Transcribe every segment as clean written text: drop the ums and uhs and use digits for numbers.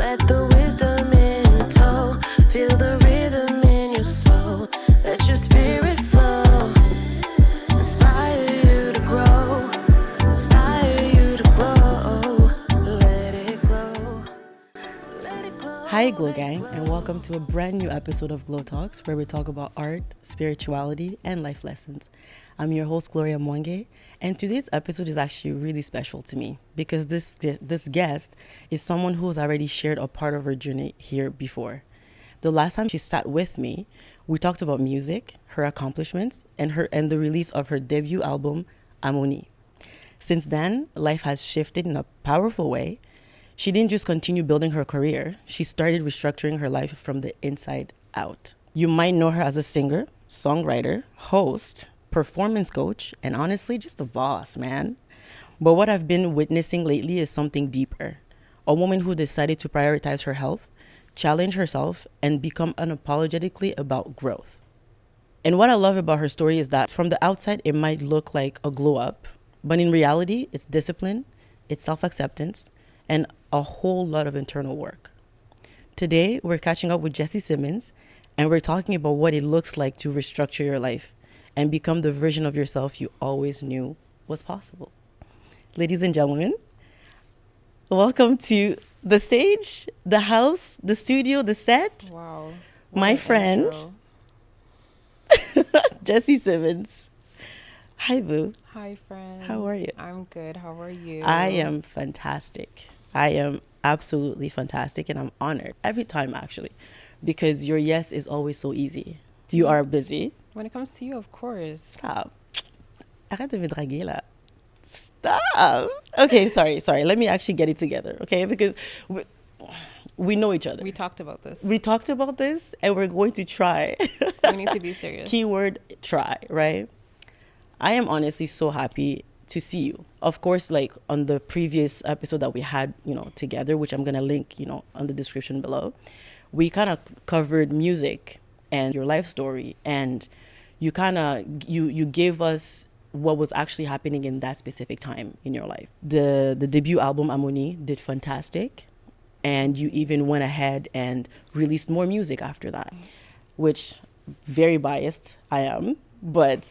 Let the wisdom in tow. Feel the rhythm in your soul. Let your spirit flow. Inspire you to grow. Inspire you to glow. Let it glow. Let it glow. Hi, Glow Gang, and welcome to a brand new episode of Glotalks, where we talk about art, spirituality, and life lessons. I'm your host, Gloria Mwange, and today's episode is actually really special to me because this guest is someone who has already shared a part of her journey here before. The last time she sat with me, we talked about music, her accomplishments, and the release of her debut album, Amoni. Since then, life has shifted in a powerful way. She didn't just continue building her career, she started restructuring her life from the inside out. You might know her as a singer, songwriter, host, performance coach, and honestly, just a boss, man. But what I've been witnessing lately is something deeper. A woman who decided to prioritize her health, challenge herself, and become unapologetically about growth. And what I love about her story is that from the outside, it might look like a glow up, but in reality, it's discipline, it's self-acceptance, and a whole lot of internal work. Today, we're catching up with Jessie Simmons, and we're talking about what it looks like to restructure your life and become the version of yourself you always knew was possible. Ladies and gentlemen, welcome to the stage, the house, the studio, the set. Wow. My friend, Jessie Simmons. Hi, boo. Hi, friend. How are you? I'm good. How are you? I am fantastic. I am absolutely fantastic, and I'm honored every time, actually, because your yes is always so easy. You are busy. When it comes to you, of course. Stop. Arrête de me draguer là. Stop. Okay, sorry. Let me actually get it together, okay? Because we know each other. We talked about this. We talked about this, and we're going to try. We need to be serious. Keyword try, right? I am honestly so happy to see you. Of course, like on the previous episode that we had, together, which I'm going to link, on the description below, we kind of covered music and your life story, and you gave us what was actually happening in that specific time in your life. The debut album Amoni did fantastic, and you even went ahead and released more music after that, which very biased I am, but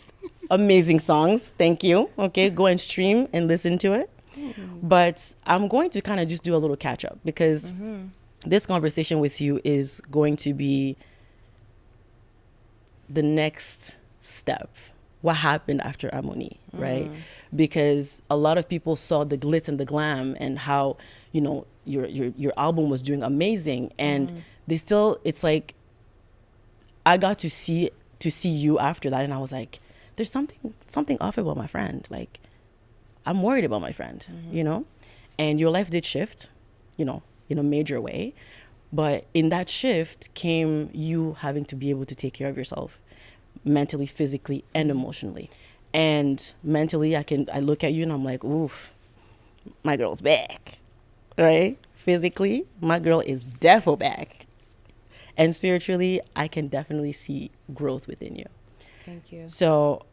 amazing songs. Thank you. Okay, go and stream and listen to it. But I'm going to kind of just do a little catch up because this conversation with you is going to be the next step. What happened after Amoni, right? Because a lot of people saw the glitz and the glam and how, your album was doing amazing, and it's like I got to see you after that, and I was like, there's something off about my friend. Like, I'm worried about my friend, and your life did shift, in a major way. But in that shift came you having to be able to take care of yourself mentally, physically, and emotionally. And mentally, I look at you and I'm like, oof, my girl's back, right? Physically, my girl is defo back. And spiritually, I can definitely see growth within you. Thank you. So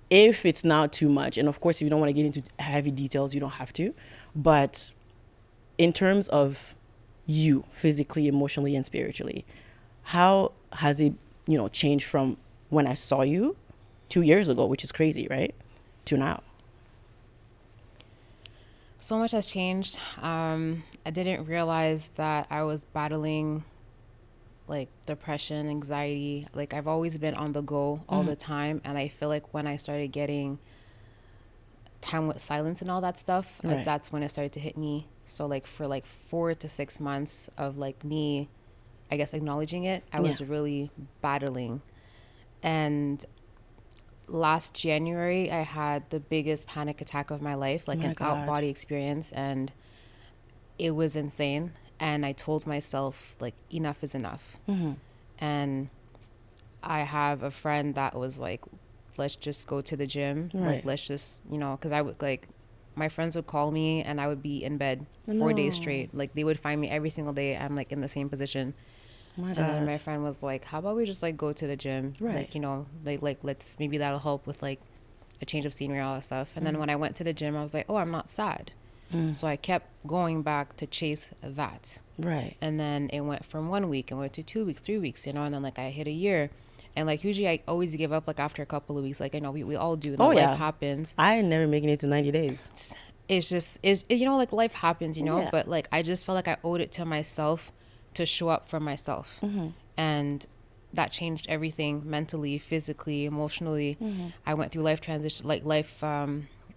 if it's not too much, and of course, if you don't want to get into heavy details, you don't have to. But in terms of you, physically, emotionally, and spiritually, how has it, changed from when I saw you 2 years ago, which is crazy, right, to now? So much has changed. I didn't realize that I was battling like depression, anxiety. Like, I've always been on the go all the time. And I feel like when I started getting time with silence and all that stuff, right, that's when it started to hit me. So like for like 4 to 6 months of like me, I guess, acknowledging it, I was really battling. And last January, I had the biggest panic attack of my life, like an out-body experience, and it was insane. And I told myself, like, enough is enough. And I have a friend that was like, let's just go to the gym. Right. Like, let's just, because I would, like, my friends would call me and I would be in bed 4 days straight. Like, they would find me every single day. I'm like in the same position. My God. And then my friend was like, how about we just like go to the gym? Right. Like let's, maybe that'll help with like a change of scenery, all that stuff. And then when I went to the gym, I was like, oh, I'm not sad. So I kept going back to chase that. Right. And then it went from 1 week and went to 2 weeks, 3 weeks, and then like I hit a year. And like usually I always give up like after a couple of weeks. Like, we all do. Oh, Life yeah. happens. I ain't never making it to 90 days. It's just, like life happens, Yeah. but like I just felt like I owed it to myself to show up for myself. And that changed everything mentally, physically, emotionally. I went through life transition, like life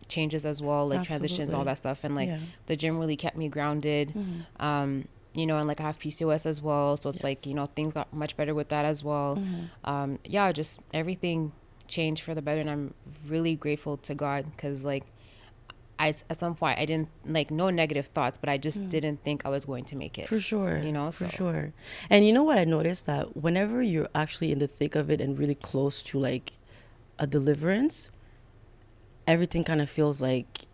changes as well, like transitions, all Absolutely. that stuff. And like Yeah. the gym really kept me grounded. And like I have PCOS as well. So it's like, Yes. things got much better with that as well. Just everything changed for the better. And I'm really grateful to God because like, at some point I didn't like no negative thoughts, but I just didn't think I was going to make it. For sure. So. For sure. And you know what I noticed? That whenever you're actually in the thick of it and really close to like a deliverance, everything kind of feels like,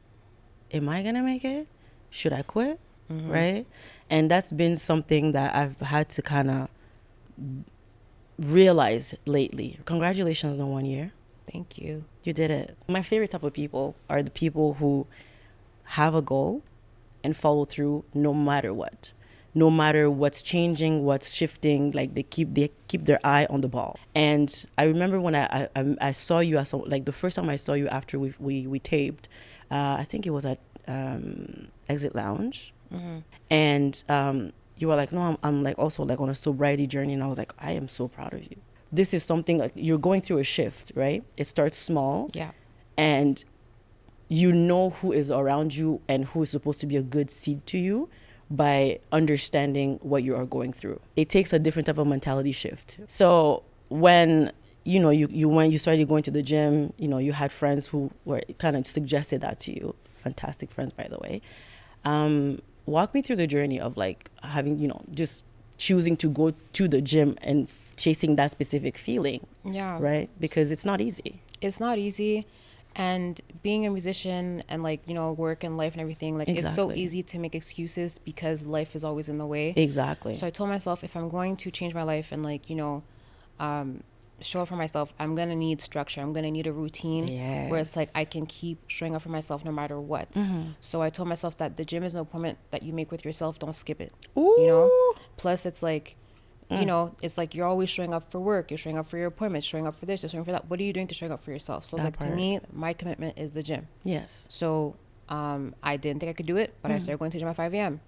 am I going to make it? Should I quit? Right? And that's been something that I've had to kind of realize lately. Congratulations on 1 year. Thank you. You did it. My favorite type of people are the people who have a goal and follow through no matter what. No matter what's changing, what's shifting, like they keep their eye on the ball. And I remember when I saw you as like the first time I saw you after we taped, I think it was at Exit Lounge, and you were like, no, I'm like also like on a sobriety journey, and I was like, I am so proud of you. This is something like you're going through a shift, right? It starts small, Yeah. and you know who is around you and who is supposed to be a good seed to you by understanding what you are going through. It takes a different type of mentality shift. So when you started going to the gym, you had friends who were kind of suggested that to you. Fantastic friends, by the way. Walk me through the journey of like having, just choosing to go to the gym and chasing that specific feeling. Yeah. Right? Because it's not easy. It's not easy. And being a musician and like, work and life and everything, like it's so Exactly. easy to make excuses because life is always in the way. Exactly. So I told myself if I'm going to change my life and like, show up for myself, I'm going to need structure. I'm going to need a routine where it's like I can keep showing up for myself no matter what. So I told myself that the gym is an appointment that you make with yourself. Don't skip it. Ooh. Plus it's like, it's like you're always showing up for work. You're showing up for your appointments, showing up for this, you're showing up for that. What are you doing to show up for yourself? So it's like, to me, my commitment is the gym. Yes. So I didn't think I could do it, but I started going to the gym at 5 a.m.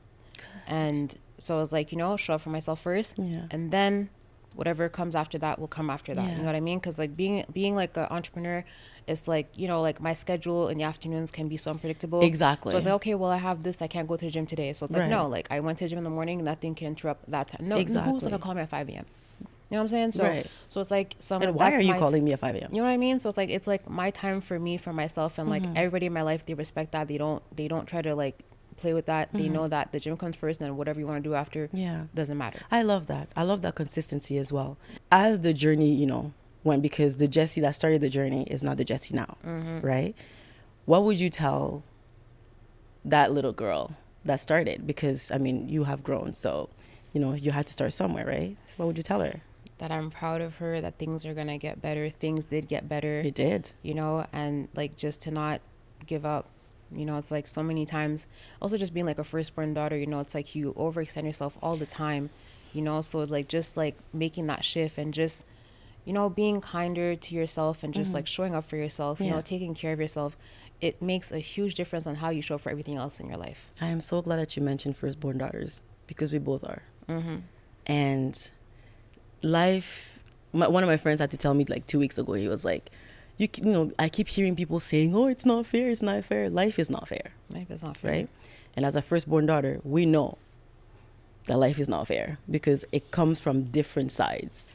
And so I was like, show up for myself first. Yeah. And then whatever comes after that will come after that. Yeah. You know what I mean? Because like being like an entrepreneur, it's like, like my schedule in the afternoons can be so unpredictable. Exactly. So it's like, okay, well, I have this, I can't go to the gym today. So it's like, Right. no, like I went to the gym in the morning, nothing can interrupt that time. No, Exactly. who's gonna call me at 5 a.m.? You know what I'm saying? So, Right. so it's like, so I'm And like, why that's are you my calling me at 5 a.m.? You know what I mean? So it's like my time for me, for myself, and like everybody in my life, they respect that. They don't try to like play with that. They know that the gym comes first, and then whatever you want to do after, Yeah. doesn't matter. I love that. I love that consistency as well. As the journey, went, because the Jessie that started the journey is not the Jessie now, right? What would you tell that little girl that started? Because, I mean, you have grown, so, you had to start somewhere, right? What would you tell her? That I'm proud of her, that things are going to get better. Things did get better. It did. And like just to not give up. It's like so many times, also just being like a firstborn daughter, it's like you overextend yourself all the time, so like just like making that shift and just, being kinder to yourself and just like showing up for yourself, taking care of yourself. It makes a huge difference on how you show up for everything else in your life. I am so glad that you mentioned firstborn daughters, because we both are. And life, one of my friends had to tell me like 2 weeks ago, he was like, I keep hearing people saying, oh, it's not fair, it's not fair. Life is not fair. Life is not fair. Right? And as a firstborn daughter, we know that life is not fair because it comes from different sides.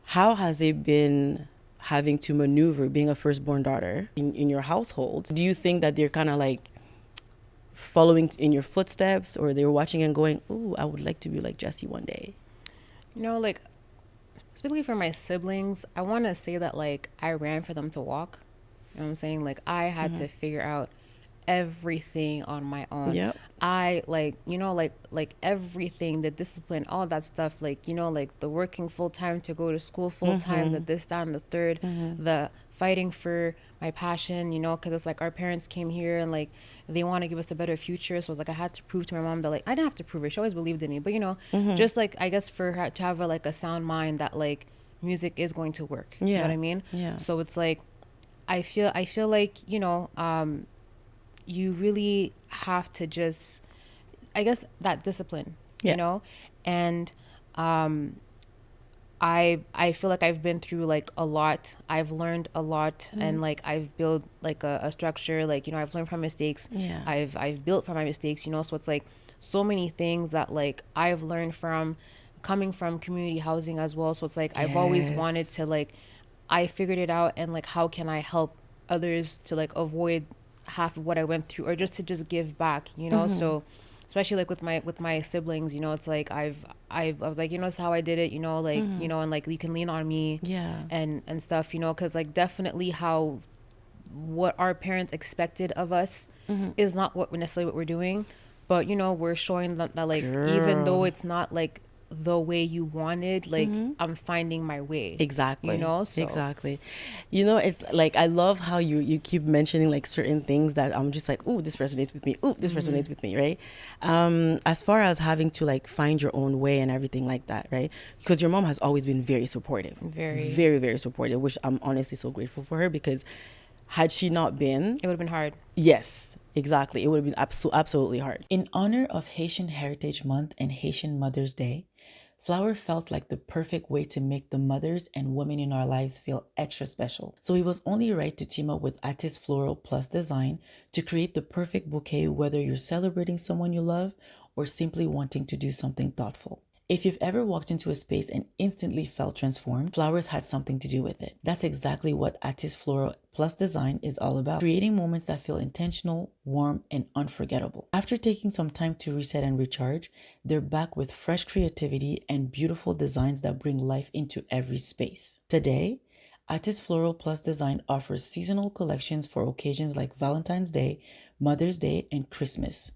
How has it been having to maneuver being a firstborn daughter in your household? Do you think that they're kind of like following in your footsteps, or they're watching and going, ooh, I would like to be like Jessie one day? Like specifically for my siblings, I want to say that like I ran for them to walk. You know what I'm saying? Like I had to figure out everything on my own. Yep. I like everything, the discipline, all that stuff, like like the working full time to go to school full time, the this, that, and the third, the fighting for my passion, because it's like our parents came here and like they want to give us a better future. So it's like I had to prove to my mom that, like, I didn't have to prove it, she always believed in me, but you know, just like, I guess for her to have a sound mind that like music is going to work. You know what I mean? So it's like I feel like, you know, you really have to just, I guess, that discipline, you know. And I feel like I've been through like a lot. I've learned a lot, and like I've built like a structure. Like, you know, I've learned from mistakes. I've built from my mistakes. You know, so it's like so many things that like I've learned from coming from community housing as well. So it's like I've always wanted to, like, I figured it out, and like how can I help others to like avoid half of what I went through, or just to just give back. You know, so. Especially like with my siblings, you know, it's like I was like, you know, this is how I did it, you know, like, you know, and like you can lean on me, and stuff, you know, because like definitely what our parents expected of us is not necessarily what we're doing, but you know, we're showing that like, even though it's not like the way you wanted, like I'm finding my way. Exactly. You know, so. Exactly. You know, it's like I love how you keep mentioning like certain things that I'm just like, oh, this resonates with me. Oh, this resonates with me, right? As far as having to like find your own way and everything like that, right? Because your mom has always been very supportive, very, very supportive, which I'm honestly so grateful for her, because had she not been, it would have been hard. Yes. Exactly. It would have been absolutely hard. In honor of Haitian Heritage Month and Haitian Mother's Day, flower felt like the perfect way to make the mothers and women in our lives feel extra special. So it was only right to team up with Artist Floral Plus Design to create the perfect bouquet, whether you're celebrating someone you love or simply wanting to do something thoughtful. If you've ever walked into a space and instantly felt transformed, flowers had something to do with it. That's exactly what Artist Floral Plus Design is all about, creating moments that feel intentional, warm, and unforgettable. After taking some time to reset and recharge, they're back with fresh creativity and beautiful designs that bring life into every space. Today, Artist Floral Plus Design offers seasonal collections for occasions like Valentine's Day, Mother's Day, and Christmas,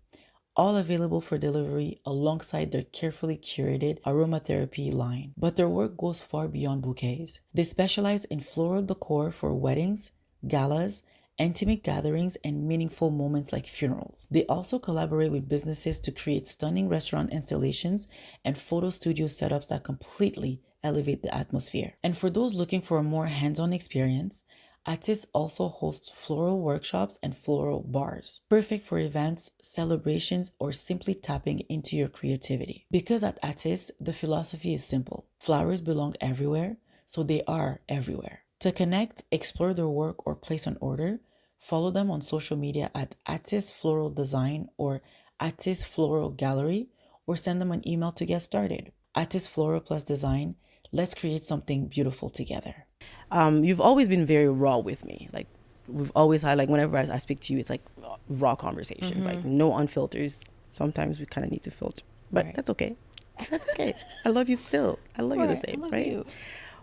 all available for delivery alongside their carefully curated aromatherapy line. But their work goes far beyond bouquets. They specialize in floral decor for weddings, galas, intimate gatherings, and meaningful moments like funerals. They also collaborate with businesses to create stunning restaurant installations and photo studio setups that completely elevate the atmosphere. And for those looking for a more hands-on experience, Artis also hosts floral workshops and floral bars, perfect for events, celebrations, or simply tapping into your creativity. Because at Artis, the philosophy is simple. Flowers belong everywhere, so they are everywhere. To connect, explore their work, or place an order, follow them on social media at Artis Floral Design or Artis Floral Gallery, or send them an email to get started. Artis Floral Plus Design, let's create something beautiful together. You've always been very raw with me. Like, we've always had, like, whenever I speak to you, it's like raw conversations, like no unfilters. Sometimes we kind of need to filter, but that's okay. That's okay. I love you still. I love you the same, right? You.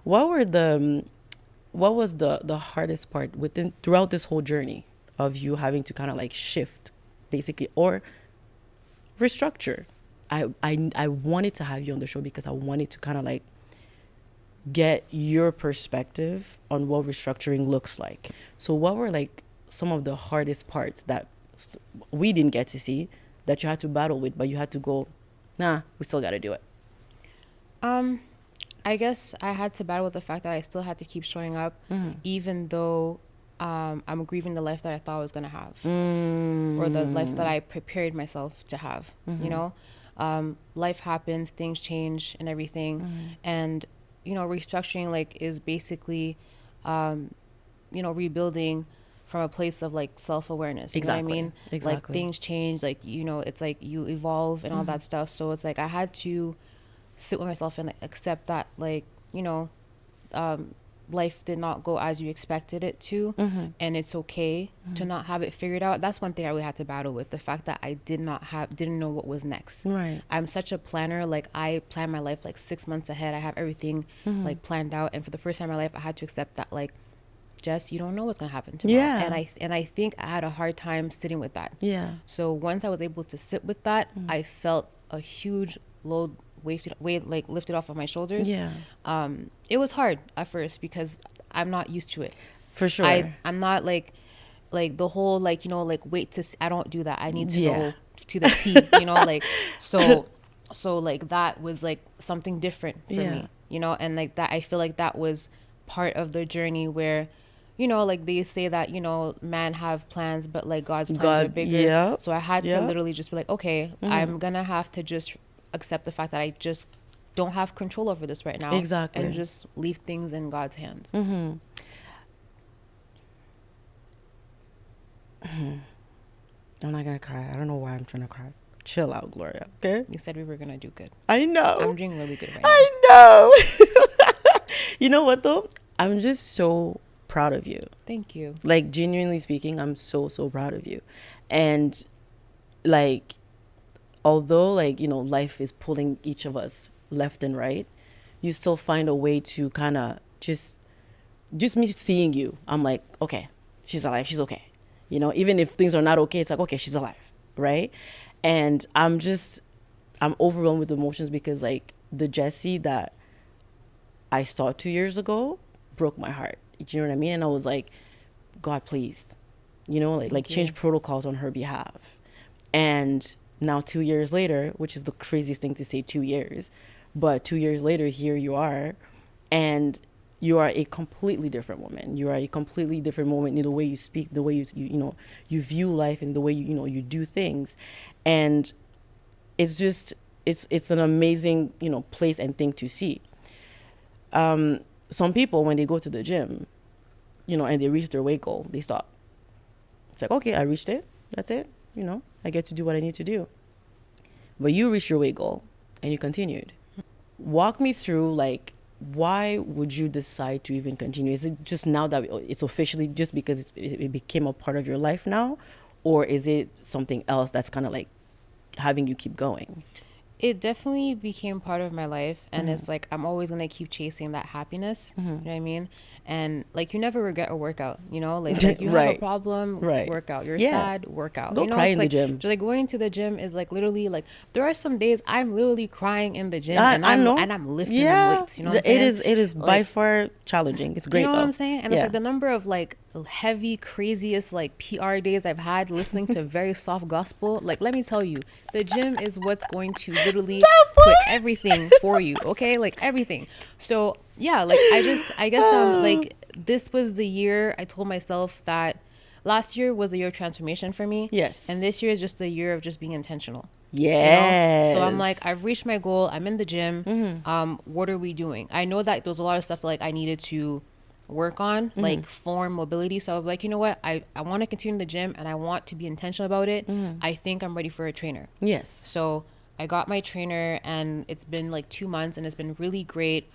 What was the hardest part throughout this whole journey of you having to kind of like shift, basically, or restructure? I wanted to have you on the show because I wanted to kind of like get your perspective on what restructuring looks like. So what were like some of the hardest parts that we didn't get to see that you had to battle with, but you had to go, nah, we still got to do it? I guess I had to battle with the fact that I still had to keep showing up, even though I'm grieving the life that I thought I was going to have, or the life that I prepared myself to have. You know, life happens, things change and everything. And you know, restructuring like is basically, you know, rebuilding from a place of like self-awareness. You know what I mean? Exactly. Like things change, like, you know, it's like you evolve and all that stuff. So it's like I had to sit with myself and accept that, like, you know, life did not go as you expected it to, and it's okay to not have it figured out. That's one thing I really had to battle with, the fact that I didn't know what was next. Right. I'm such a planner. Like, I plan my life like 6 months ahead. I have everything like planned out, and for the first time in my life I had to accept that, like, Jess, you don't know what's gonna happen tomorrow. And I think I had a hard time sitting with that. So once I was able to sit with that, I felt a huge load lifted off of my shoulders. It was hard at first because I'm not used to it. For sure. I'm not like, like the whole like, you know, like wait to see, I don't do that. I need to Yeah. know to the T, you know, like so like that was like something different for Yeah. me, you know, and like that I feel like that was part of the journey where, you know, like they say that, you know, man have plans, but like God's plans are God, bigger. yeah. So I had to Yeah. literally just be like, okay, I'm gonna have to just accept the fact that I just don't have control over this right now. Exactly. And just leave things in God's hands. I'm not gonna cry. I don't know why I'm trying to cry. Chill out, Gloria. Okay. You said we were gonna do good. I know. I'm doing really good right now. I know. You know what though? I'm just so proud of you. Thank you. Like genuinely speaking, I'm so proud of you. And like, although like, you know, life is pulling each of us left and right, you still find a way to kind of just me seeing you, I'm like, okay, she's alive, she's okay. You know, even if things are not okay, it's like, okay, she's alive, right? And I'm overwhelmed with emotions because like the Jessie that I saw 2 years ago broke my heart. Do you know what I mean? And I was like, God, please, you know, like change protocols on her behalf. And now 2 years later, which is the craziest thing to say, 2 years, but 2 years later, here you are, and you are a completely different woman. You are a completely different woman in the way you speak, the way you know, you view life, and the way you know, you do things. And it's just, it's an amazing, you know, place and thing to see. Some people, when they go to the gym, you know, and they reach their weight goal, they stop. It's like, okay, I reached it. That's it. You know, I get to do what I need to do. But you reached your weight goal and you continued. Walk me through, like, why would you decide to even continue? Is it just now that it's officially just because it became a part of your life now? Or is it something else that's kind of like having you keep going? It definitely became part of my life, and it's like I'm always gonna keep chasing that happiness. You know what I mean? And like you never regret a workout. You know, like you have a Right. problem, Right. workout. You're Yeah. sad, workout. Go you know, cry it's in the like, gym. just like going to the gym is like literally like there are some days I'm literally crying in the gym, I and know. I'm lifting them weights. You know what I'm saying? It is by Like, far challenging. It's great you know though. what I'm saying? And Yeah. it's like the number of like heavy, craziest like PR days I've had listening to very soft gospel. Like, let me tell you, the gym is what's going to literally put everything for you. Okay, like everything. So yeah, like I guess like this was the year I told myself that last year was a year of transformation for me. Yes. And this year is just a year of just being intentional. Yes. So I'm like, I've reached my goal. I'm in the gym. What are we doing? I know that there was a lot of stuff like I needed to work on, like form mobility. So I was like, you know what? I want to continue in the gym and I want to be intentional about it. I think I'm ready for a trainer. Yes. So I got my trainer and it's been like 2 months and it's been really great.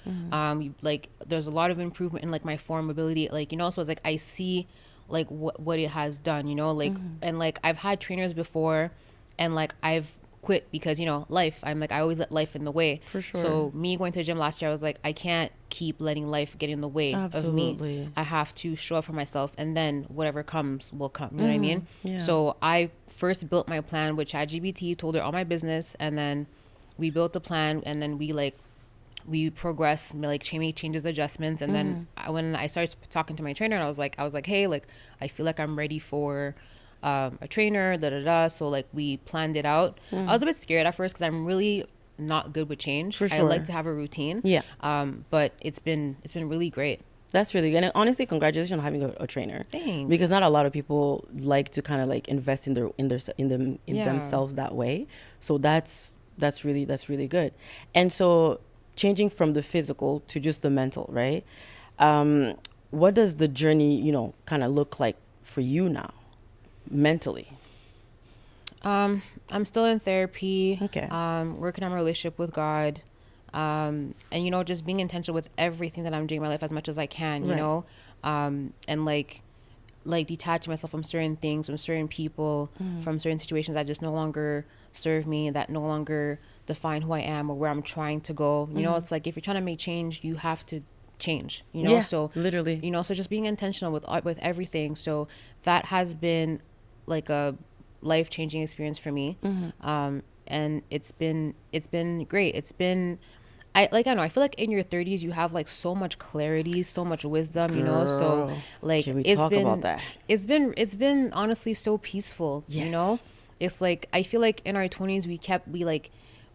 Like there's a lot of improvement in like my form mobility, like, you know, so it's like I see like what it has done, you know, like, and like I've had trainers before and like I've quit because, you know, life, I'm like, I always let life in the way. For sure. So me going to the gym last year, I was like, I can't keep letting life get in the way of Absolutely. me. I have to show up for myself and then whatever comes will come. You know what I mean? Yeah. So I first built my plan with ChatGPT, told her all my business, and then we built the plan and then we progress, like make changes, adjustments. And then when I started talking to my trainer, I was like, hey, like, I feel like I'm ready for a trainer, So like we planned it out. I was a bit scared at first because I'm really not good with change. For I sure. like to have a routine. Yeah. But it's been really great. That's really good. And honestly, congratulations on having a trainer. Thanks. Because not a lot of people like to kind of like invest in Yeah. themselves that way. So that's really good. And so changing from the physical to just the mental, right? What does the journey, you know, kind of look like for you now, mentally? I'm still in therapy. Okay. Working on my relationship with God. And you know, just being intentional with everything that I'm doing in my life as much as I can, you Right. know, and like detaching myself from certain things, from certain people, from certain situations that just no longer serve me, that no longer define who I am or where I'm trying to go. You know, it's like if you're trying to make change, you have to change, you know? Yeah, So literally. you know, so just being intentional with everything. So that has been like a life-changing experience for me. And it's been great. I feel like in your 30s you have like so much clarity, so much wisdom, you know. So Girl, like can we it's talk been about that? it's been honestly so peaceful, you know. Yes. It's like I feel like in our 20s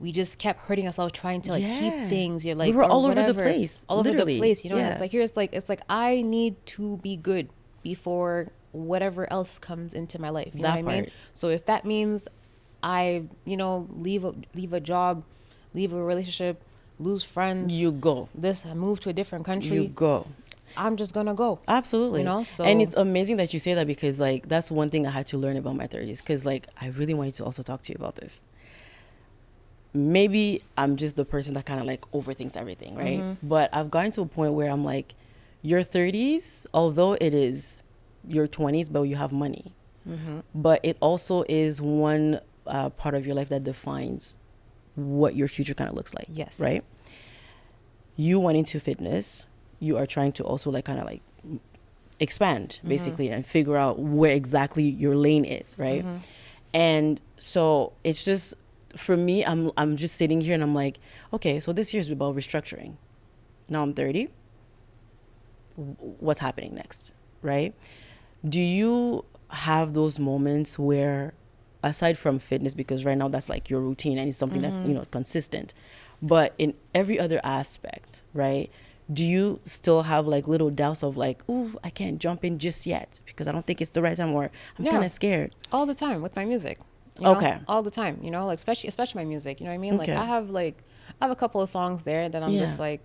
we just kept hurting ourselves trying to like keep Yeah. things. You're We like were or all over the whatever, place, all over the literally. place, you know. And Yeah. it's like it's like I need to be good before whatever else comes into my life. You know That what I mean? part. So if that means I, you know, leave a job, leave a relationship, lose friends, You go. move to a different country, You go. I'm just gonna go. Absolutely. You know, and so- it's amazing that you say that, because like that's one thing I had to learn about my 30s, because like I really wanted to also talk to you about this. Maybe I'm just the person that kind of like overthinks everything, right? But I've gotten to a point where I'm like, your 30s, although it is your 20s, but you have money, but it also is one part of your life that defines what your future kind of looks like. Yes. Right? You went into fitness, you are trying to also like kind of like expand basically and figure out where exactly your lane is, right? And so it's just, for me, I'm just sitting here and I'm like, okay, so this year is about restructuring. Now I'm 30. What's happening next, right? Do you have those moments where, aside from fitness, because right now that's like your routine and it's something that's, you know, consistent, but in every other aspect, right? Do you still have like little doubts of like, ooh, I can't jump in just yet because I don't think it's the right time, or I'm Yeah. kind of scared? All the time with my music. You know? Okay. All the time, you know, like especially my music, you know what I mean? Okay. Like I have a couple of songs there that I'm just Yeah. like,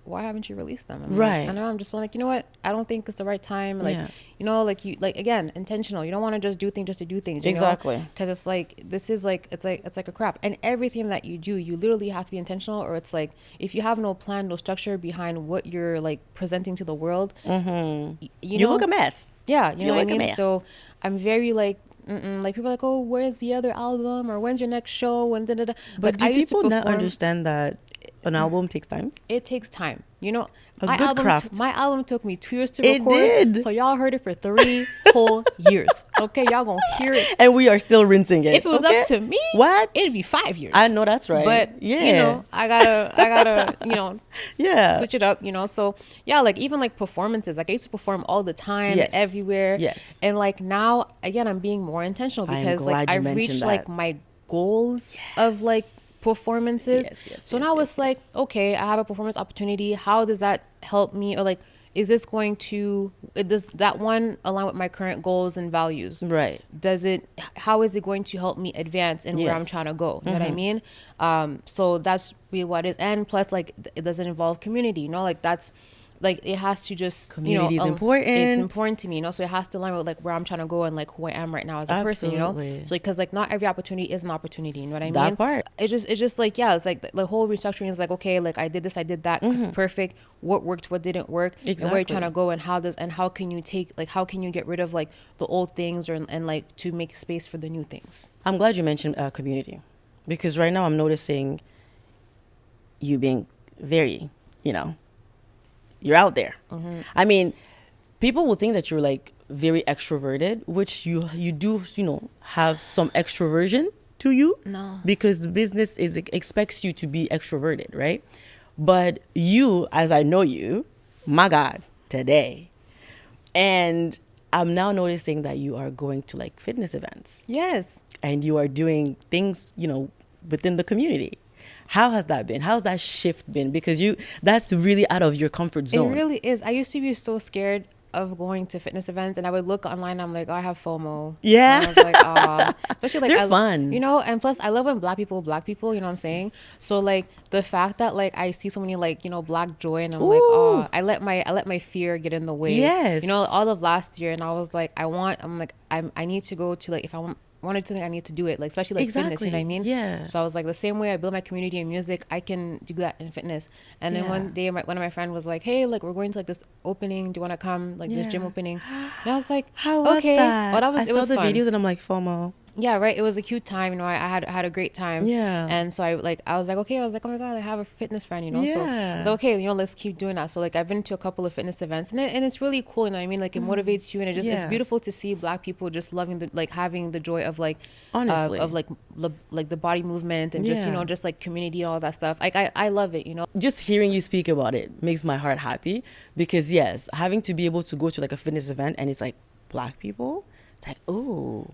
why haven't you released them? I'm Right. Like, I know, I'm just like, you know what? I don't think it's the right time. Like, Yeah. you know, like again, intentional. You don't want to just do things just to do things. Exactly. Because it's like, this is like, it's like a craft. And everything that you do, you literally have to be intentional, or it's like, if you have no plan, no structure behind what you're like presenting to the world, you know, look a mess. yeah, you know what I look a mean? mess. So I'm very like, like people are like, oh, where's the other album, or when's your next show, and da da da. But Like, do people not understand that an album takes time? It takes time, you know. A good craft. My album took me 2 years to It record. did. So y'all heard it for 3 whole years. Okay, y'all gonna hear it. And we are still rinsing it. If it was okay? up to me, what? it'd be 5 years. I know that's right. But yeah, you know, I gotta, you know, yeah, switch it up, you know. So yeah, like even like performances, like I used to perform all the time, Yes. everywhere. Yes. And like now, again, I'm being more intentional I am because like glad you I've mentioned reached that. like my goals of like performances. So now it's like, okay, I have a performance opportunity. How does that help me? Or like, is this going to, does that one align with my current goals and values? Right. How is it going to help me advance in where I'm Yes. trying to go? You know what I mean? So that's really what it is. And plus, like, it doesn't involve community, you know, like that's, like, it has to just, Community you know, is important. It's important to me, you know, so it has to align with like where I'm trying to go and like who I am right now as a person, you know? Absolutely. So, because like not every opportunity is an opportunity, you know what I mean? That part. It's just like, yeah, it's like the whole restructuring is like, okay, like I did this, I did that, it's perfect. What worked, what didn't work, and where you're Exactly. trying to go, and how can you how can you get rid of like the old things, or and like to make space for the new things. I'm glad you mentioned community, because right now I'm noticing you being very, you know, you're out there. I mean, people will think that you're like very extroverted, which you do, you know, have some extroversion to you. No. Because the business expects you to be extroverted, right? But you, as I know you, my God, today. And I'm now noticing that you are going to like fitness events Yes. and you are doing things, you know, within the community. How has that been? How's that shift been? Because that's really out of your comfort zone. It really is. I used to be so scared of going to fitness events, and I would look online. I'm like, oh, I have FOMO. Yeah. And I was like, oh, especially like They're fun. you know. And plus, I love when black people. You know what I'm saying? So like the fact that like I see so many like, you know, black joy, and I'm like, oh, I let my fear get in the way. Yes. You know, all of last year, and I was like, I need to go to like, if I wanted something, I need to do it, like especially like fitness, you know what I mean? Yeah. So I was like, the same way I build my community in music, I can do that in fitness. And then Yeah. one day one of my friends was like, hey, like we're going to like this opening, do you want to come, like this gym Yeah. opening? And I was like, How was okay. that? Oh, I it saw was the fun. videos and I'm like, FOMO. Yeah, right. It was a cute time, you know. I had a great time. Yeah. And so I was like, okay. I was like, oh my god, I have a fitness friend, you know. Yeah. So okay, you know, let's keep doing that. So like I've been to a couple of fitness events, and it's really cool. You know what I mean? Like it motivates you, and it's Yeah. beautiful to see Black people just loving having the joy of like Honestly. of like the body movement and just you Yeah. know just like community and all that stuff. Like I love it, you know. Just hearing you speak about it makes my heart happy, because yes, having to be able to go to like a fitness event and it's like Black people, it's like, oh,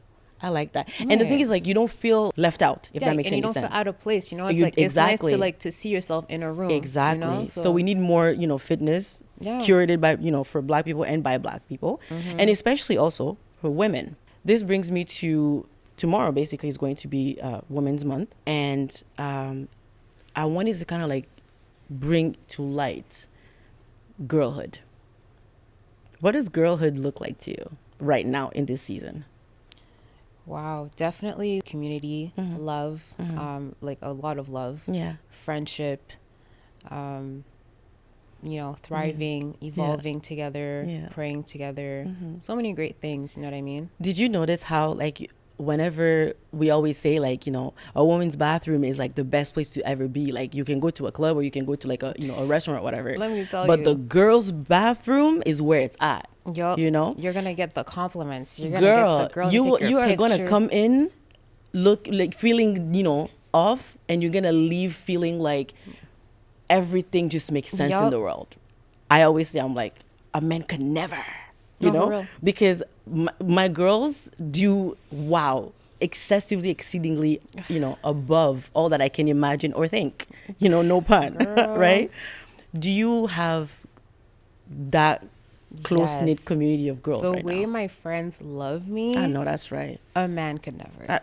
I like that. And the thing Right. is, like, you don't feel left out, if that makes and any you don't sense. feel out of place, you know. It's You- like it's exactly. nice to like to see yourself in a room. Exactly. You know? So we need more, you know, fitness Yeah. curated by, you know, for Black people and by Black people, and especially also for women. This brings me to tomorrow. Basically, is going to be Women's Month, and I wanted to kind of like bring to light girlhood. What does girlhood look like to you right now in this season? Wow, definitely community, love, like a lot of love, Yeah. friendship, you know, thriving, evolving together, Yeah. praying together. So many great things, you know what I mean? Did you notice how, like, whenever we always say, like, you know, a woman's bathroom is like the best place to ever be. Like, you can go to a club or you can go to like a, you know, a restaurant or whatever. Let me tell but you. the girls' bathroom is where it's at. Yup. You know, You're gonna get the compliments. You're gonna girl, get the girl to you take your you are gonna picture. come in, look like feeling, you know, off, and you're gonna leave feeling like everything just makes sense in Yup. the world. I always say, I'm like, a man could never, you No, for know, real. because my girls do, wow, excessively, exceedingly, you know, above all that I can imagine or think, you know, no pun, Girl. right? Do you have that close-knit Yes. community of girls The right way now? my friends love me, I know that's right. a man could never. I-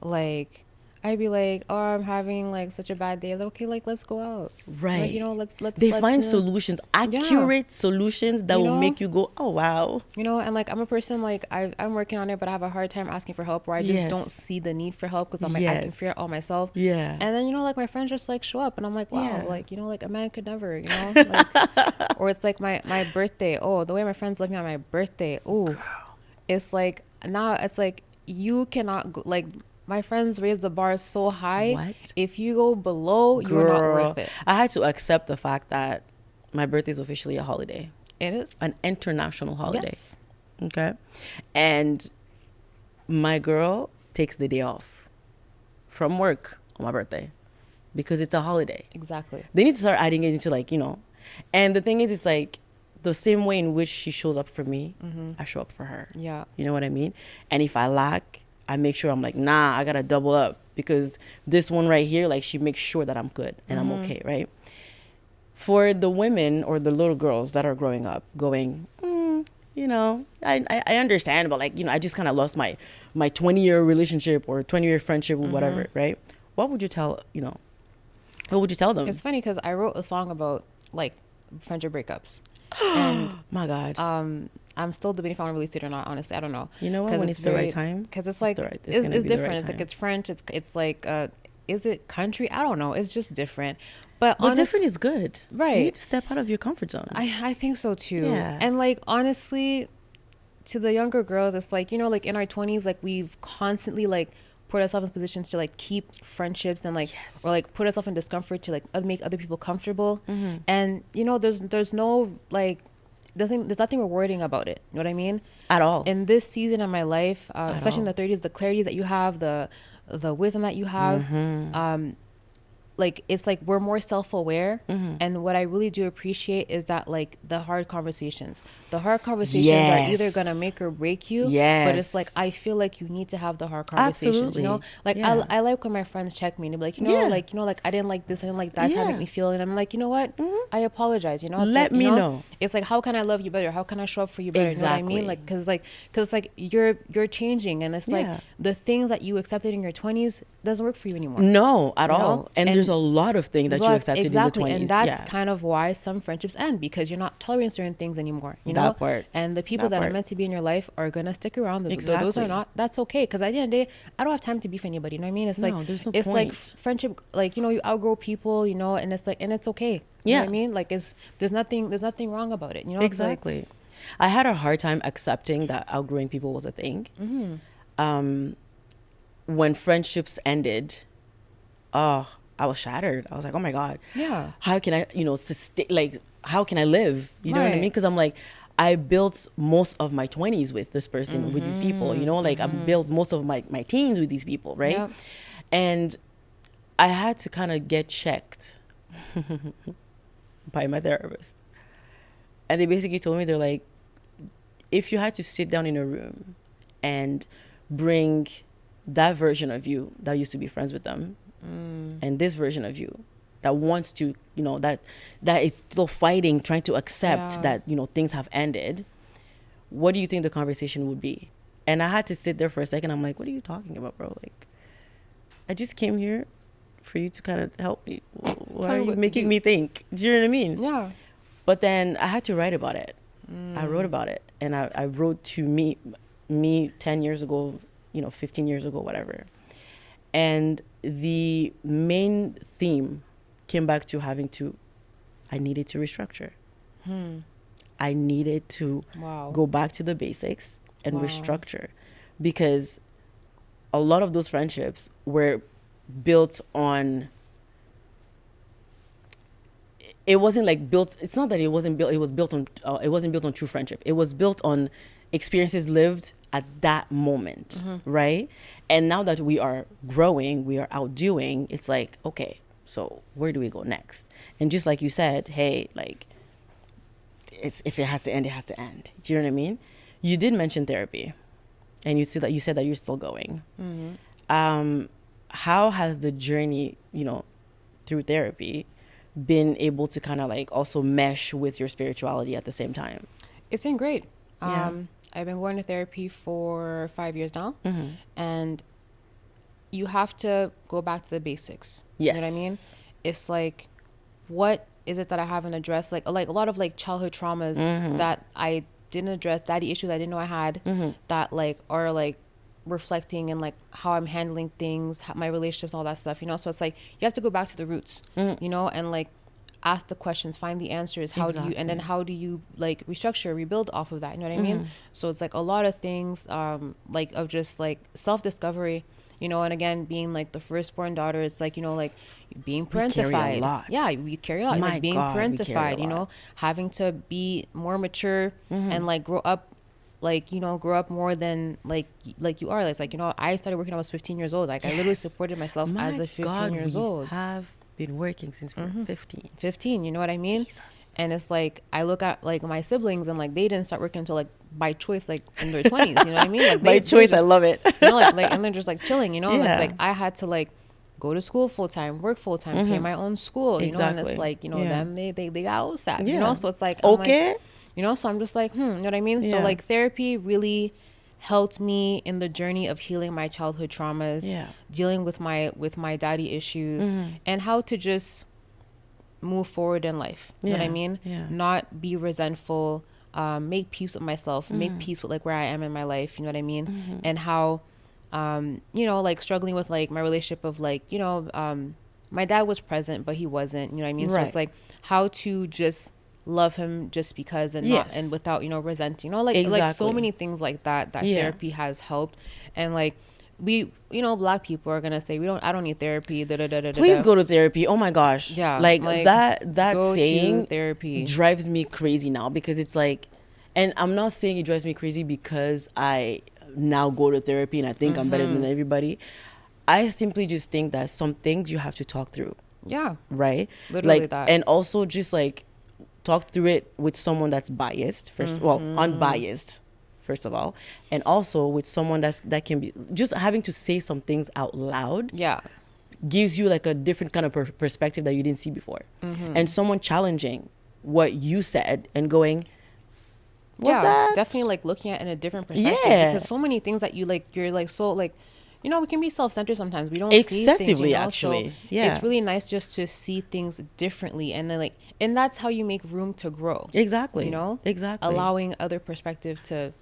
Like I'd be like, oh, I'm having like such a bad day. Like, okay, like let's go out. Right. Like, you know, let's They find you know, solutions, accurate solutions that You will know? make you go, oh, wow. You know, and like I'm a person like I'm working on it, but I have a hard time asking for help, or I just Yes. don't see the need for help because I'm like I can Yes. figure it all myself. Yeah. And then you know, like my friends just like show up, and I'm like, wow, Yeah. like you know, like a man could never, you know, like, or it's like my birthday. Oh, the way my friends love me on my birthday. Oh, it's like now it's like you cannot go, like. My friends raise the bar so high. What? If you go below, you're not worth it. I had to accept the fact that my birthday is officially a holiday, It is. an international holiday. Yes. Okay. And my girl takes the day off from work on my birthday because it's a holiday. Exactly. They need to start adding it into, like, you know, and the thing is, it's like the same way in which she shows up for me, I show up for her. Yeah. You know what I mean? And if I lack, I make sure I'm like, nah, I gotta double up, because this one right here, like, she makes sure that I'm good and I'm okay, right? For the women or the little girls that are growing up going, you know, I understand, but like, you know, I just kind of lost my 20-year relationship or 20-year friendship or whatever, right? What would you tell, you know, what would you tell them? It's funny because I wrote a song about like friendship breakups, and My God. I'm still debating if I want to release it or not. Honestly, I don't know. You know what? When it's the right time, because it's it's like the right- it's it's gonna be the different. right It's like time. it's French. It's like is it country? I don't know. It's just different. But But different is good. Right. You need to step out of your comfort zone. I think so too. Yeah. And like honestly, to the younger girls, it's like, you know, like in our 20s, like we've constantly like put ourselves in positions to like keep friendships and like Yes. or like put ourselves in discomfort to like make other people comfortable. And you know, there's no like there's nothing rewarding about it. You know what I mean? At all. In this season of my life, especially in all. the 30s, the clarities that you have, the wisdom that you have, like it's like we're more self-aware, and what I really do appreciate is that like the hard conversations are either Yes. gonna make or break you. But Yes. it's like I feel like you need to have the hard conversations. You know, Absolutely. like Yeah. I like when my friends check me and they're like, you know, Yeah. like, you know, like I didn't like this, I didn't like that, it's how it Yeah. make me feel, and I'm like, you know what, I apologize. You know, it's Let like, you me know. It's like, how can I love you better? How can I show up for you better? You know what I mean? Exactly. Like, cause it's like you're changing, and it's like Yeah. the things that you accepted in your 20s doesn't work for you anymore. No, at You know? all. And there's a lot of things that There's a you lot- accepted exactly, in the 20s. and that's yeah. kind of why some friendships end, because you're not tolerating certain things anymore. You know, That part. And the people That that are part. meant to be in your life are gonna stick around. Those Exactly. are not. That's okay, because at the end of the day, I don't have time to beef anybody. You know what I mean? It's No, like there's no it's like point. friendship. Like, you know, you outgrow people. You know, and it's like, and it's okay. You Yeah. know what I mean? Like, there's nothing wrong about it. You know, It's like, Exactly. I had a hard time accepting that outgrowing people was a thing. when friendships ended, I was shattered. I was like, oh my God, Yeah. how can I, sustain, like, how can I live? You know what I Right. mean? Because I'm like, I built most of my 20s with this person, with these people, like I built most of my teens with these people, right? Yep. And I had to kind of get checked by my therapist. And they basically told me, they're like, if you had to sit down in a room and bring that version of you that used to be friends with them and this version of you that wants to, that is still fighting, trying to accept Yeah. that, things have ended, what do you think the conversation would be? And I had to sit there for a second. I'm like, what are you talking about, bro? Like, I just came here for you to kind of help me. Why Tell are me you what to making do. me think? Do you know what I mean? Yeah. But then I had to write about it. I wrote about it. And I wrote to me 10 years ago, 15 years ago, whatever. And the main theme came back to I needed to restructure. I needed to Wow. go back to the basics and Wow. restructure, because a lot of those friendships were built on, it wasn't like built, it's not that it wasn't built, it was built on, it wasn't built on true friendship. It was built on experiences lived at that moment, right? And now that we are growing, we are outdoing, it's like, okay, so where do we go next? And just like you said, hey, like, if it has to end, it has to end. Do you know what I mean? You did mention therapy, and you said that you're still going. How has the journey, through therapy, been able to kind of like also mesh with your spirituality at the same time? It's been great. Yeah. I've been going to therapy for 5 years now, and you have to go back to the basics. You know what I mean? Yes. It's like, what is it that I haven't addressed? Like a lot of like childhood traumas that I didn't address, daddy issues I didn't know I had, that like are like reflecting and like how I'm handling things, my relationships, all that stuff, So it's like you have to go back to the roots, and like ask the questions, find the answers. How do you, and then how do you like restructure, rebuild off of that? You know what I mean? So it's like a lot of things, like of just like self-discovery, and again, being like the firstborn daughter, it's like, like being parentified. carry a lot. Yeah, we carry a lot. My Like being God, we carry a parentified, lot. having to be more mature and like grow up, like, grow up more than like you are. It's like, I started working when I was 15 years old. Like I literally Yes. supported myself My as a 15 God, years we old. have been working since we were 15. 15, you know what I mean? Jesus. And it's like I look at like my siblings and like they didn't start working until like by choice, like in their 20s, you know what I mean? Like By choice, I just, love it. like and they're just like chilling, And Yeah. it's like I had to like go to school full time, work full time, pay my own school, and Exactly. it's like, Yeah. them they got OSAP, Yeah. So it's like I'm like, Okay. so I'm just like, you know what I mean? So Yeah. like therapy really helped me in the journey of healing my childhood traumas, Yeah. dealing with my daddy issues, and how to just move forward in life. You know what I Yeah. mean? Yeah. Not be resentful, make peace with myself, make peace with like where I am in my life, you know what I mean? And how like struggling with like my relationship of like, my dad was present but he wasn't, you know what I mean? So Right. it's like how to just love him just because and not Yes. and without, resenting, like so Exactly. many things like that Yeah. therapy has helped. And like we, Black people are gonna say I don't need therapy. Please go to therapy. Oh my gosh. Yeah, Like, like, that go to saying therapy. drives me crazy now, because it's like, and I'm not saying it drives me crazy because I now go to therapy and I think I'm better than everybody. I simply just think that some things you have to talk through, Yeah, right? Literally like, that. And also just like talk through it with someone that's biased first, well, unbiased first of all, and also with someone that can be, just having to say some things out loud yeah, gives you like a different kind of perspective that you didn't see before. And someone challenging what you said and going, what's that? definitely like looking at it in a different perspective. Yeah. Because so many things that you're like so like, we can be self-centered sometimes. We don't see things, Excessively, actually. So Yeah. it's really nice just to see things differently, and then like, and that's how you make room to grow. Exactly. Exactly. Allowing other perspective to,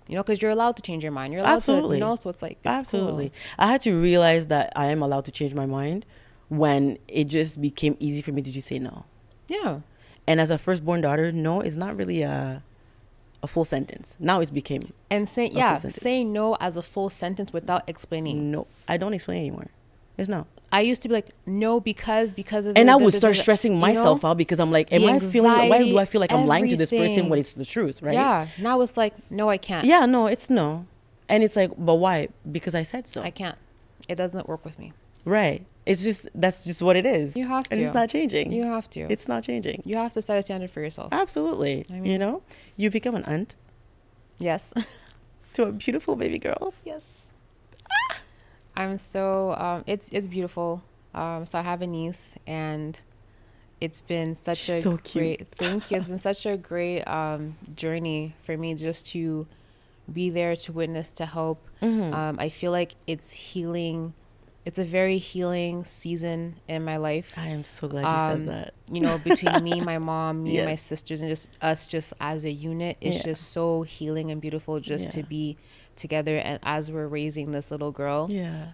because you're allowed to change your mind. You're allowed Absolutely. to, so it's like, it's Absolutely. cool. I had to realize that I am allowed to change my mind when it just became easy for me to just say no. Yeah. And as a firstborn daughter, no is not really a a full sentence. Now it's became And saying, full yeah, sentence. saying no as a full sentence without explaining. no. I don't explain anymore. It's no. I used to be like, no, because of And the- I the- would the- start the- stressing you myself know? out because I'm like, The why do I feel like I'm lying to this person everything. when it's the truth, right? Yeah. Now it's like, no, I can't. Yeah, no, it's no. And it's like, but why? Because I said so. I can't. It doesn't work with me. Right. It's just, that's just what it is. You have And to. it's not changing. You have to. It's not changing. You have to set a standard for yourself. Absolutely. I You mean- know, you become an aunt Yes. to a beautiful baby girl. Yes. I'm so it's beautiful. So I have a niece, and it's been such She's a so cute. great thank you. It's been such a great journey for me just to be there, to witness, to help. I feel like it's healing. It's a very healing season in my life. I am so glad you said that. You know, between me, my mom, me and my Yes. sisters, and just us, just as a unit, it's Yeah. just so healing and beautiful just to Yeah. be together. And as we're raising this little girl, Yeah.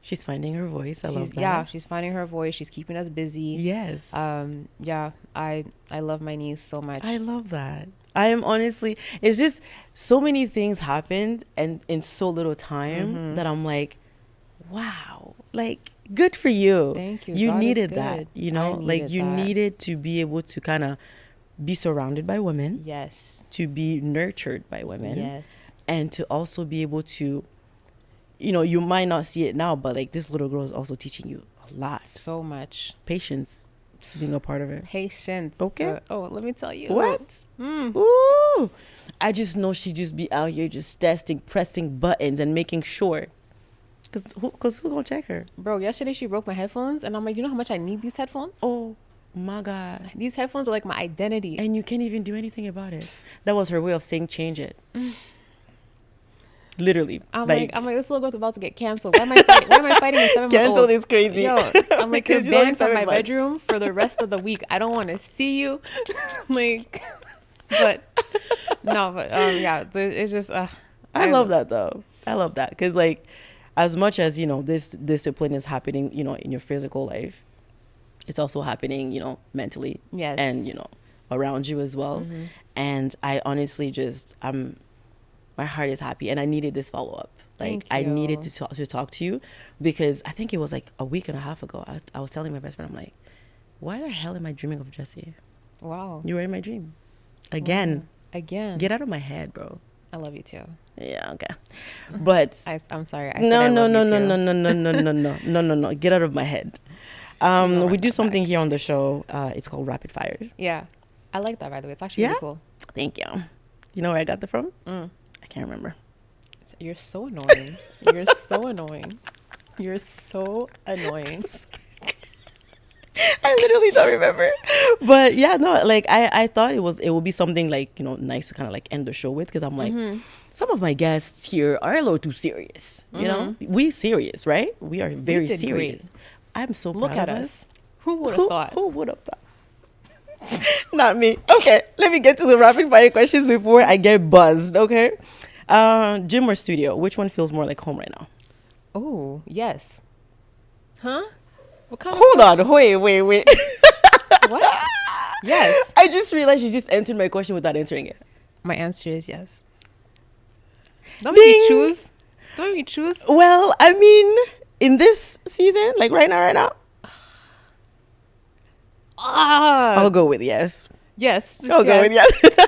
She's finding her voice. I love that. yeah, she's finding her voice. She's keeping us busy. Yes. Yeah, I love my niece so much. I love that. I am honestly, it's just so many things happened and in so little time that I'm like, wow, like good for you. Thank you. You God is needed good. that, you I know, like needed you that. needed to be able to kind of be surrounded by women, Yes. to be nurtured by women, Yes. and to also be able to, you know, you might not see it now, but like this little girl is also teaching you a lot. So much Patience being a part of it. patience. Okay. Oh, let me tell you. What? Ooh. I just know she just be out here just testing, pressing buttons and making sure. Cause who gonna check her? Bro, yesterday she broke my headphones, and I'm like, you know how much I need these headphones? Oh my God. These headphones are like my identity. And you can't even do anything about it. That was her way of saying change it. Literally. I'm like, this little girl's about to get canceled. Why am I fighting a 7-month-old? Canceled is crazy. Yo, I'm like, you're Because she's only banned from 7 my months. bedroom for the rest of the week. I don't want to see you. Like, but no, but yeah, it's just. I love that though. I love that because like, as much as you know, this discipline is happening, you know, in your physical life, it's also happening, you know, mentally. Yes. And you know, around you as well. And I honestly just, my heart is happy, and I needed this follow up. Like Thank I needed you. to talk to you because I think it was like a week and a half ago. I was telling my best friend, I'm like, why the hell am I dreaming of Jessie? Wow. You were in my dream again. Again. Get out of my head, bro. I love you too. Yeah, okay. But I'm sorry. I no, said I no, love no, you no, too. no, no, no, no, no, no, no, no, no. Get out of my head. We do something here on the show. It's called Rapid Fire. Yeah. I like that, by the way. It's actually Yeah? really cool. Thank you. You know where I got that from? I can't remember. You're so annoying. You're so annoying. You're so annoying. I literally don't remember. But yeah, no, like I thought it would be something like, you know, nice to kind of like end the show with because I'm like, some of my guests here are a little too serious. You know, we serious, right? We are very did serious. great. I'm so Look proud at of us. Who would have thought? Who would have thought? Not me. Okay, let me get to the rapid fire questions before I get buzzed. Okay, gym or studio? Which one feels more like home right now? Oh, yes. Huh? What kind Hold on, wait. of what? Yes. I just realized you just answered my question without answering it. My answer is yes. Don't make me Ding. choose. Don't make me choose. Well, I mean, in this season, like right now, I'll go with yes. Yes. I'll go with yes. Girl,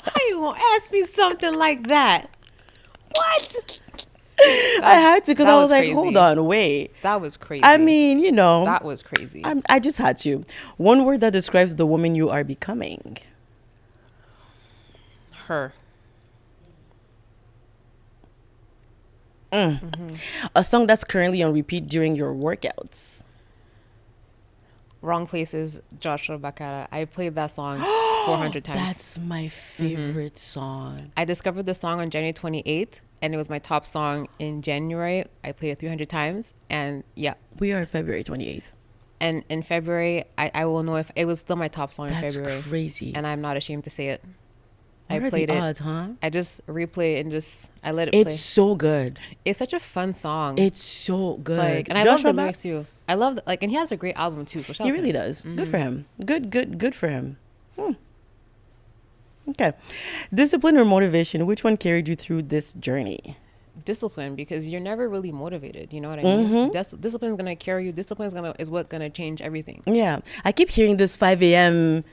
how you gonna ask me something like that? What? I had to because that I was was like, crazy. hold on, wait. That was crazy. I mean, you know, that was crazy. I just had to. One word that describes the woman you are becoming. Her. A song that's currently on repeat during your workouts. Wrong Places, Joshua Bakara. I played that song 400 times. That's my favorite song. I discovered the song on January 28th, and it was my top song in January. I played it 300 times, and yeah. We are February 28th. And in February, I will know if it was still my top song in That's February. crazy. And I'm not ashamed to say it. What I are played the it. odds, huh? I just replay and I let it It's play. so good. It's such a fun song. It's so good. like, and I love Joshua the lyrics too. I love and he has a great album too. So shout He out to really him. does. Good for him. Good for him. Okay. Discipline or motivation? Which one carried you through this journey? Discipline, because you're never really motivated. You know what I mean? Discipline is gonna carry you. Discipline is what gonna change everything. Yeah. I keep hearing this 5 a.m.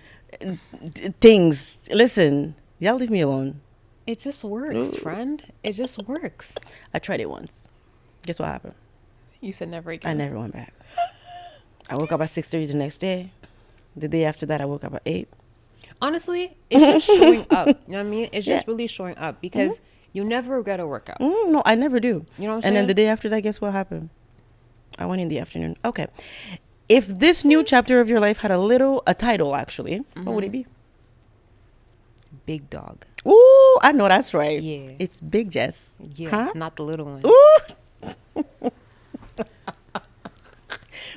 things. Listen, y'all leave me alone. It just works, friend. It just works. I tried it once. Guess what happened? You said never again. I never went back. I woke up at 6:30 the next day. The day after that, I woke up at 8. Honestly, it's just showing up. You know what I mean? It's just really showing up, because you never regret a workout. No, I never do. You know what I'm And saying? then the day after that, guess what happened? I went in the afternoon. Okay. If this new chapter of your life had a title actually, what would it be? Big dog. Ooh, I know that's right. Yeah. It's Big Jess. Yeah, Huh? not the little one. Ooh.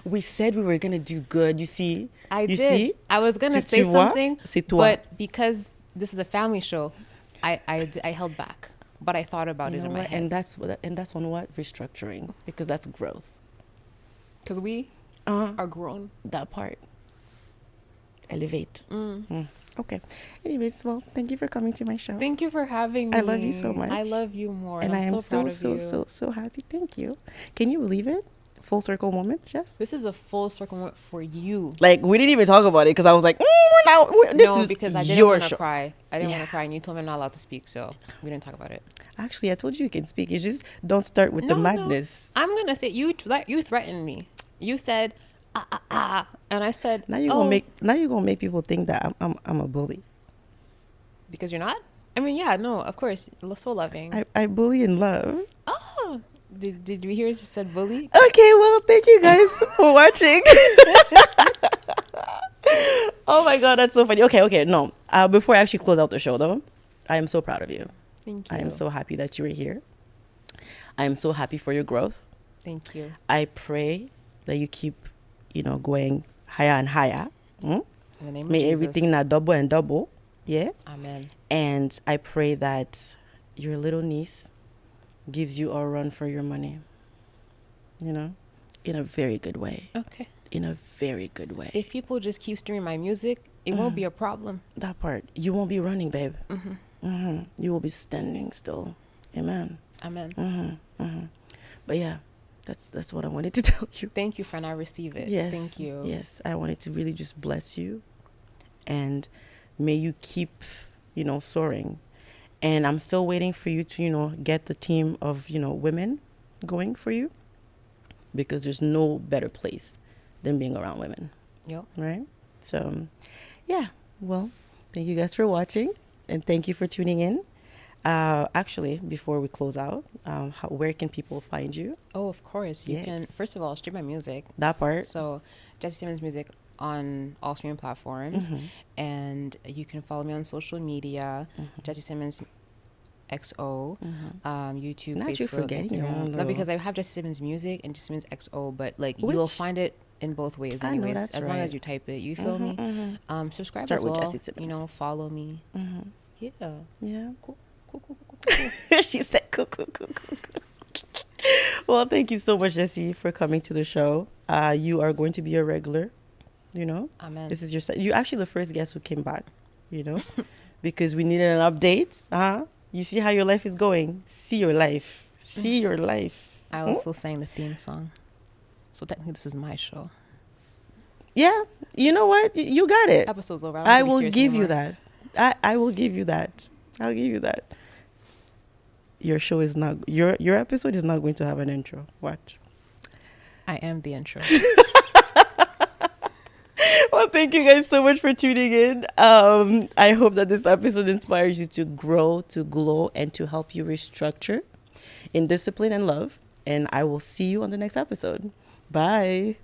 We said we were gonna do good. You see? I you did. See? I was gonna Tu say vois? something, C'est toi. but because this is a family show, I held back. But I thought about You it know in my what? head. And that's on what? Restructuring, because that's growth. Because we Uh-huh. are grown. That part. Elevate. Okay. Anyways, well, thank you for coming to my show. Thank you for having me. I love you so much. I love you more. And I'm I am so proud so, of you. so happy. Thank you. Can you believe it? Full circle moments, Jess? This is a full circle moment for you. Like, we didn't even talk about it because I was like, this No, is because I didn't your want to show. cry. I didn't want Yeah. to cry, and you told me I'm not allowed to speak, so we didn't talk about it. Actually, I told you can speak. You just don't start with the madness. No. I'm gonna say you threatened me. You said and I said Now you're gonna make people think that I'm a bully. because you're not. I mean, yeah, no, of course, so loving. I bully in love. Oh, did we hear you said bully? Okay, well, thank you guys for watching. Oh my god, that's so funny. Okay, no. Before I actually close out the show, though, I am so proud of you. Thank you. I am so happy that you were here. I am so happy for your growth. Thank you. I pray that you keep, going higher and higher. In the name of May Jesus. everything not double and double. Yeah. Amen. And I pray that your little niece gives you a run for your money. In a very good way. Okay. In a very good way. If people just keep streaming my music, it won't be a problem. That part. You won't be running, babe. You will be standing still. Amen. Amen. But yeah, that's what I wanted to tell you. Thank you, friend. I receive it. Yes. Thank you. Yes. I wanted to really just bless you. And may you keep, soaring. And I'm still waiting for you to, get the team of, women going for you. Because there's no better place than being around women. Yep. Right? So, yeah. Well, thank you guys for watching. And thank you for tuning in. Actually, before we close out, where can people find you? Oh, of course. You Yes. can, first of all, stream my music. That part. So, Jessie Simmons music on all streaming platforms. And you can follow me on social media, Jessie Simmons XO, YouTube, Not you Facebook, forgetting your own Instagram. No, little- because I have Jessie Simmons music and Jessie Simmons XO, but like you'll Which- find it in both ways I know anyways, that's as long as right. you type it. You feel me? Subscribe Start as with well. Jessie Simmons. Follow me. Yeah. Yeah. Cool. She said, cool. Well, thank you so much, Jessie, for coming to the show. You are going to be a regular, Amen. This is you're actually the first guest who came back, because we needed an update. You see how your life is going. See your life. See your life. I also sang the theme song. So technically this is my show. Yeah. You know what? You got it. Episode's over. I will give you that. I will give you that. I'll give you that. Your show is not, your episode is not going to have an intro. Watch. I am the intro. Well, thank you guys so much for tuning in. I hope that this episode inspires you to grow, to glow, and to help you restructure in discipline and love. And I will see you on the next episode. Bye.